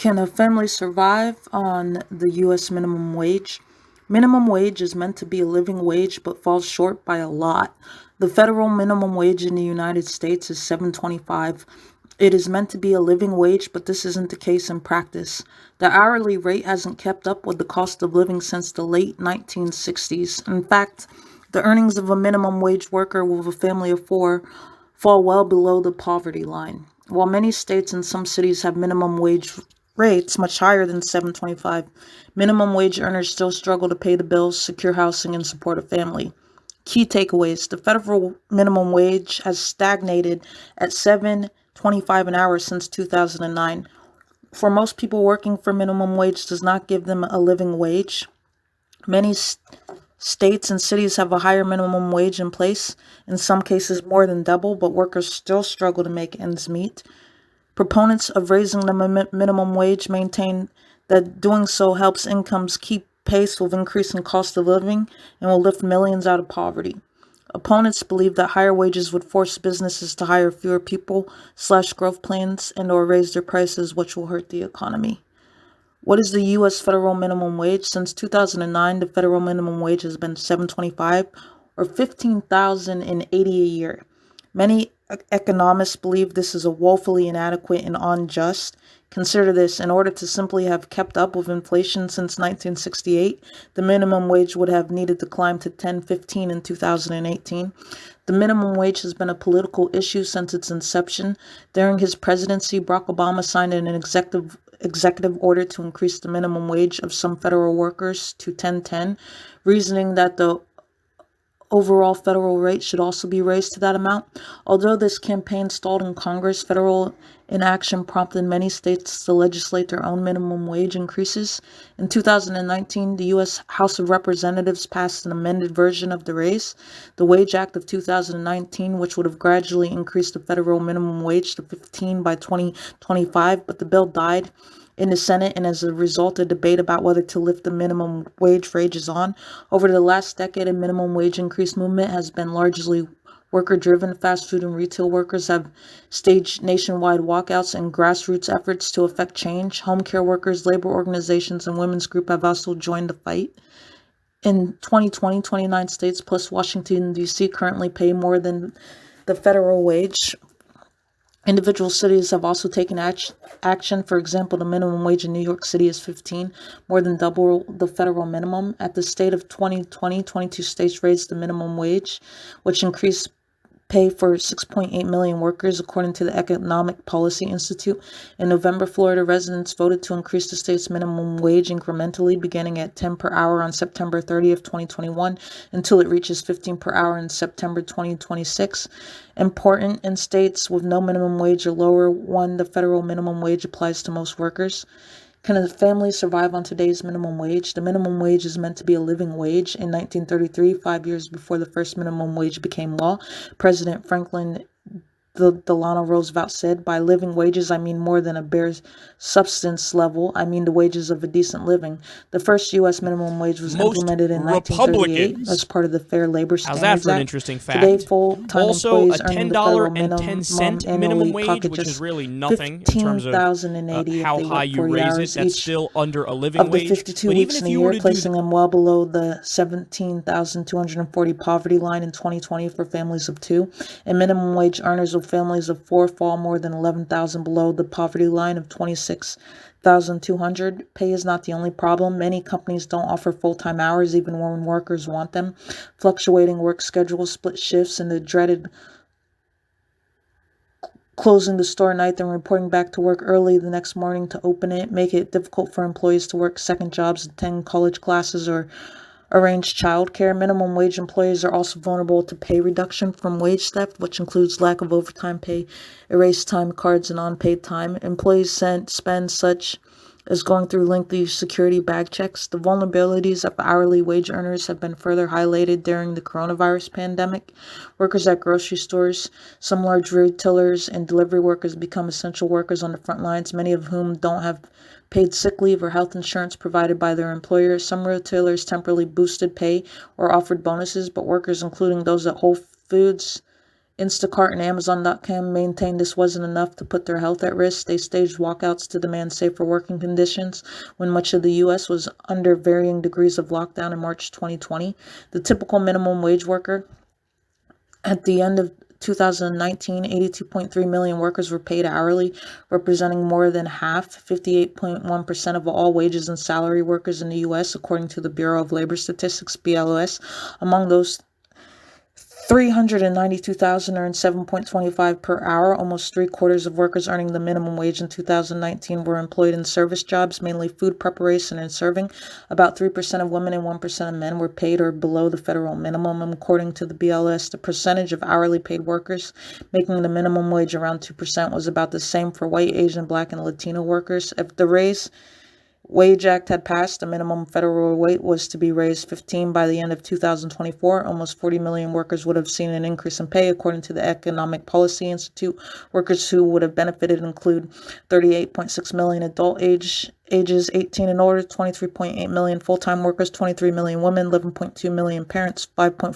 Can a family survive on the U.S. minimum wage? Minimum wage is meant to be a living wage but falls short by a lot. The federal minimum wage in the United States is $7.25. It is meant to be a living wage, but this isn't the case in practice. The hourly rate hasn't kept up with the cost of living since the late 1960s. In fact, the earnings of a minimum wage worker with a family of four fall well below the poverty line. While many states and some cities have minimum wage rates much higher than 725, minimum wage earners still struggle to pay the bills, secure housing, and support a family. Key takeaways: the federal minimum wage has stagnated at 7.25 an hour since 2009. For most people, working for minimum wage does not give them a living wage. Many states and cities have a higher minimum wage in place, in some cases more than double, but workers still struggle to make ends meet. Proponents of raising the minimum wage maintain that doing so helps incomes keep pace with increasing cost of living and will lift millions out of poverty. Opponents believe that higher wages would force businesses to hire fewer people, slash growth plans, and/or raise their prices, which will hurt the economy. What is the U.S. federal minimum wage? Since 2009, the federal minimum wage has been $7.25 or $15,080 a year. Many economists believe this is a woefully inadequate and unjust. Consider this: in order to simply have kept up with inflation since 1968, the minimum wage would have needed to climb to $10.15 in 2018. The minimum wage has been a political issue since its inception. During his presidency, Barack Obama signed an executive order to increase the minimum wage of some federal workers to $10.10, reasoning that the overall federal rate should also be raised to that amount. Although this campaign stalled in Congress, federal inaction prompted many states to legislate their own minimum wage increases. In 2019, the U.S. House of Representatives passed an amended version of the raise, the Wage Act of 2019, which would have gradually increased the federal minimum wage to $15 by 2025, but the bill died in the Senate, and as a result, a debate about whether to lift the minimum wage rages on. Over the last decade, a minimum wage increase movement has been largely worker-driven. Fast food and retail workers have staged nationwide walkouts and grassroots efforts to effect change. Home care workers, labor organizations, and women's groups have also joined the fight. In 2020, 29 states plus Washington, D.C. currently pay more than the federal wage. Individual cities have also taken action. For example, the minimum wage in New York City is $15, more than double the federal minimum. At the state of 2020, 22 states raised the minimum wage, which increased pay for 6.8 million workers, according to the Economic Policy Institute. In November, Florida residents voted to increase the state's minimum wage incrementally, beginning at 10 per hour on September 30th, 2021, until it reaches 15 per hour in September 2026. Important: in states with no minimum wage or lower one, the federal minimum wage applies to most workers. Can a family survive on today's minimum wage? The minimum wage is meant to be a living wage. In 1933, 5 years before the first minimum wage became law, President Franklin Delano Roosevelt said, "By living wages, I mean more than a bare subsistence level. I mean the wages of a decent living." The first U.S. minimum wage was implemented in 1938 as part of the Fair Labor How's that Standards for an Act. interesting Today, fact? full-time Also, a employees earning the federal $10.10 minimum minimum annually wage, pocket which is just really nothing in terms of $15,080 if how they high work you 40 raise it. hours That's each still under a living of the wage. 52 But weeks even in if a you were year, to do placing them well below the 17,240 poverty line in 2020 for families of two. And minimum wage earners with families of four fall more than 11,000 below the poverty line of 26,200. Pay is not the only problem. Many companies don't offer full-time hours even when workers want them. Fluctuating work schedules, split shifts, and the dreaded closing the store at night, then reporting back to work early the next morning to open it, make it difficult for employees to work second jobs, attend college classes, or arrange childcare. Minimum wage employees are also vulnerable to pay reduction from wage theft, which includes lack of overtime pay, erased time cards, and unpaid time. Employees spend such as going through lengthy security bag checks. The vulnerabilities of hourly wage earners have been further highlighted during the coronavirus pandemic. Workers at grocery stores, some large retailers, and delivery workers become essential workers on the front lines, many of whom don't have paid sick leave or health insurance provided by their employers. Some retailers temporarily boosted pay or offered bonuses, but workers, including those at Whole Foods Instacart and Amazon.com maintained this wasn't enough to put their health at risk. They staged walkouts to demand safer working conditions when much of the U.S. was under varying degrees of lockdown in March 2020. The typical minimum wage worker at the end of 2019, 82.3 million workers were paid hourly, representing more than half, 58.1% of all wages and salary workers in the U.S., according to the Bureau of Labor Statistics, BLS. Among those, 392,000 earned 7.25 per hour. Almost three-quarters of workers earning the minimum wage in 2019 were employed in service jobs, mainly food preparation and serving. About 3% of women and 1% of men were paid or below the federal minimum. According to the BLS, the percentage of hourly paid workers making the minimum wage around 2% was about the same for white, Asian, Black, and Latino workers. If the Wage Act had passed, the minimum federal wage was to be raised 15 by the end of 2024. Almost 40 million workers would have seen an increase in pay, according to the Economic Policy Institute. Workers who would have benefited include 38.6 million ages 18 and older, 23.8 million full-time workers, 23 million women, 11.2 million parents, 5.4